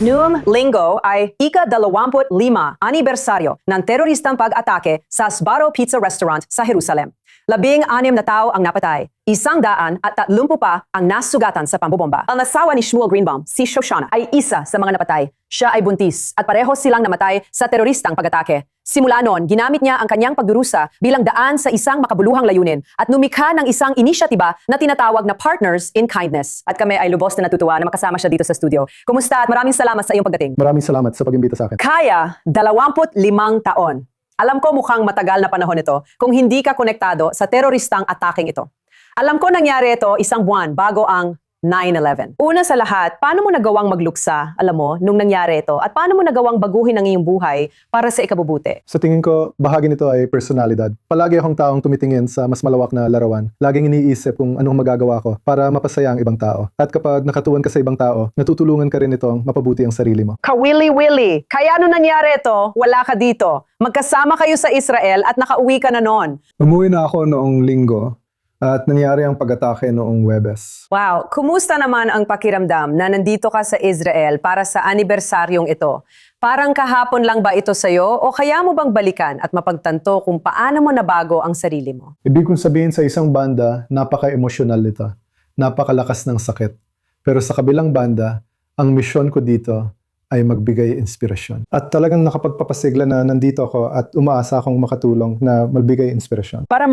Noong linggo ay ika-25 anibersaryo ng teroristang pag-atake sa Sbarro Pizza Restaurant sa Jerusalem. 16 na tao ang napatay, 130 pa ang nasugatan sa pambobomba. Ang asawa ni Shmuel Greenbaum, si Shoshana, ay isa sa mga napatay. Siya ay buntis at pareho silang namatay sa teroristang pag-atake. Simula noon, ginamit niya ang kanyang pagdurusa bilang daan sa isang makabuluhang layunin at numikha ng isang inisyatiba na tinatawag na Partners in Kindness. At kami ay lubos na natutuwa na makasama siya dito sa studio. Kumusta at maraming salamat sa iyong pagdating. Maraming salamat sa pag-imbita sa akin. Kaya 25 taon. Alam ko mukhang matagal na panahon ito kung hindi ka konektado sa teroristang ataking ito. Alam ko nangyari ito isang buwan bago ang 9/11. Una sa lahat, paano mo nagawang magluksa, alam mo, nung nangyari ito? At paano mo nagawang baguhin ang iyong buhay para sa ikabubuti? Sa tingin ko, bahagi nito ay personalidad. Palagi akong taong tumitingin sa mas malawak na larawan. Laging iniisip kung anong magagawa ko para mapasaya ang ibang tao. At kapag nakatuon ka sa ibang tao, natutulungan ka rin itong mapabuti ang sarili mo. Kawili-wili. Kaya nung nangyari ito, wala ka dito. Magkasama kayo sa Israel at nakauwi ka na noon. Umuwi na ako noong linggo at nangyari ang pag-atake noong Webes. Wow, kumusta naman ang pakiramdam na nandito ka sa Israel para sa anibersaryong ito? Parang kahapon lang ba ito sa'yo o kaya mo bang balikan at mapagtanto kung paano mo nabago ang sarili mo? Ibig kong sabihin sa isang banda, napaka-emosyonal nito. Napakalakas ng sakit. Pero sa kabilang banda, ang misyon ko dito ay magbigay inspirasyon. At talagang nakapagpapasigla na nandito ako at umaasa akong makatulong na magbigay inspirasyon. Para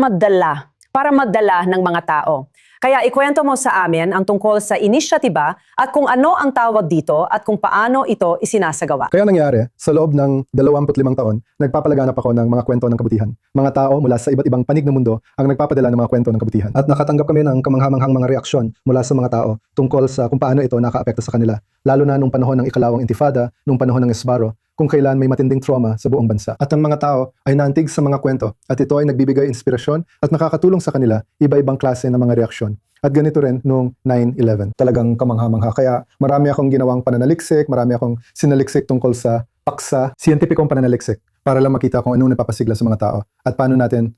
magdala ng mga tao. Kaya ikwento mo sa amin ang tungkol sa inisyatiba at kung ano ang tawag dito at kung paano ito isinasagawa. Kaya nangyari, sa loob ng 25 taon, nagpapalaganap ako ng mga kwento ng kabutihan. Mga tao mula sa iba't ibang panig ng mundo ang nagpapadala ng mga kwento ng kabutihan. At nakatanggap kami ng kamanghamanghang mga reaksyon mula sa mga tao tungkol sa kung paano ito nakaapekto sa kanila. Lalo na nung panahon ng ikalawang intifada, nung panahon ng Sbarro, kung kailan may matinding trauma sa buong bansa. At ang mga tao ay naantig sa mga kwento at ito ay nagbibigay inspirasyon at nakakatulong sa kanila iba-ibang klase ng mga reaksyon. At ganito rin noong 9/11. Talagang kamangha-mangha. Kaya marami akong ginawang pananaliksik, marami akong sinaliksik tungkol sa paksa, siyentipikong pananaliksik para lang makita kung anong napapasigla sa mga tao at paano natin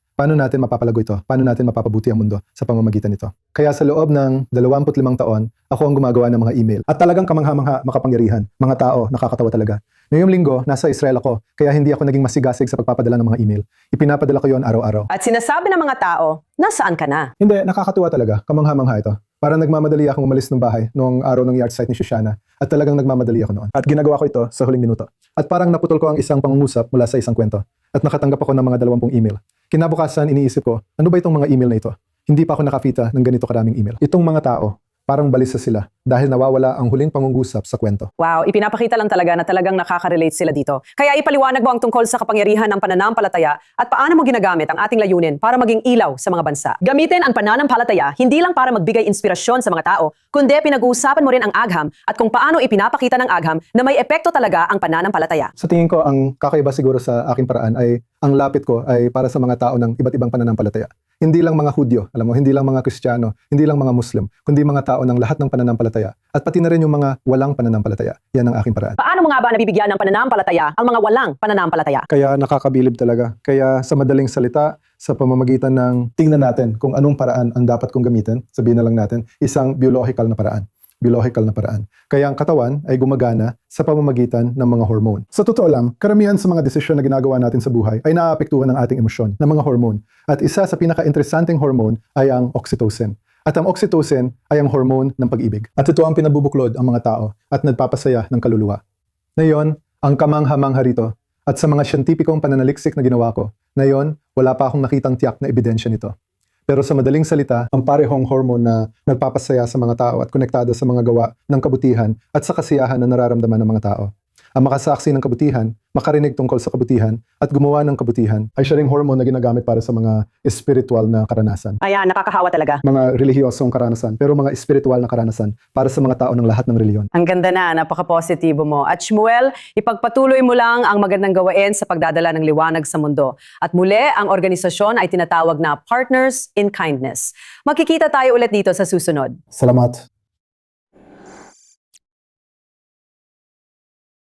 mapapalago ito, paano natin mapapabuti ang mundo sa pamamagitan nito. Kaya sa loob ng 25 taon, ako ang gumagawa ng mga email. At talagang kamangha-mangha, makapangyarihan. Mga tao, nakakatawa talaga. Ngayong linggo, nasa Israel ako, kaya hindi ako naging masigasig sa pagpapadala ng mga email. Ipinapadala ko yon araw-araw. At sinasabi ng mga tao, nasaan ka na? Hindi, nakakatuwa talaga. Kamangha-mangha ito. Para nagmamadali akong umalis ng bahay noong araw ng yard site ni Shoshana at talagang nagmamadali ako noon. At ginagawa ko ito sa huling minuto. At parang naputol ko ang isang pangungusap mula sa isang kwento. At nakatanggap ako ng mga 20 email. Kinabukasan, iniisip ko, ano ba itong mga email na ito? Hindi pa ako nakafita ng ganito karaming email. Itong mga tao, parang balisa sila dahil nawawala ang huling pangungusap sa kwento. Wow, ipinapakita lang talaga na talagang nakaka-relate sila dito. Kaya ipaliwanag mo ang tungkol sa kapangyarihan ng pananampalataya at paano mo ginagamit ang ating layunin para maging ilaw sa mga bansa. Gamitin ang pananampalataya hindi lang para magbigay inspirasyon sa mga tao, kundi pinag-uusapan mo rin ang agham at kung paano ipinapakita ng agham na may epekto talaga ang pananampalataya. Sa tingin ko, ang kakaiba siguro sa aking paraan ay ang lapit ko ay para sa mga tao ng iba't ibang pananampalataya. Hindi lang mga Hudyo, alam mo, hindi lang mga Kristiyano, hindi lang mga Muslim, kundi mga tao ng lahat ng pananampalataya. At pati na rin yung mga walang pananampalataya. Yan ang aking paraan. Paano mo nga ba nabibigyan ng pananampalataya ang mga walang pananampalataya? Kaya nakakabilib talaga. Kaya sa madaling salita, sa pamamagitan ng tingnan natin kung anong paraan ang dapat kong gamitin, sabihin na lang natin, isang biological na paraan. Kaya ang katawan ay gumagana sa pamamagitan ng mga hormone. Sa totoo lang, karamihan sa mga desisyon na ginagawa natin sa buhay ay naaapektuhan ng ating emosyon, ng mga hormone. At isa sa pinaka-interesanteng hormone ay ang oxytocin. At ang oxytocin ay ang hormone ng pag-ibig. At ito ang pinabubuklod ang mga tao at nagpapasaya ng kaluluwa. Ngayon, ang kamangha-mangha rito at sa mga siyentipikong pananaliksik na ginawa ko, ngayon, wala pa akong nakitang tiyak na ebidensya nito. Pero sa madaling salita, ang parehong hormone na nagpapasaya sa mga tao at konektado sa mga gawa ng kabutihan at sa kasiyahan na nararamdaman ng mga tao. Ang makasaksi ng kabutihan, makarinig tungkol sa kabutihan, at gumawa ng kabutihan ay siya ring hormone na ginagamit para sa mga spiritual na karanasan. Ayan, nakakahawa talaga. Mga relihiyosong karanasan, pero mga spiritual na karanasan para sa mga tao ng lahat ng reliyon. Ang ganda na, napaka-positibo mo. At Shmuel, ipagpatuloy mo lang ang magandang gawain sa pagdadala ng liwanag sa mundo. At muli, ang organisasyon ay tinatawag na Partners in Kindness. Magkikita tayo ulit dito sa susunod. Salamat.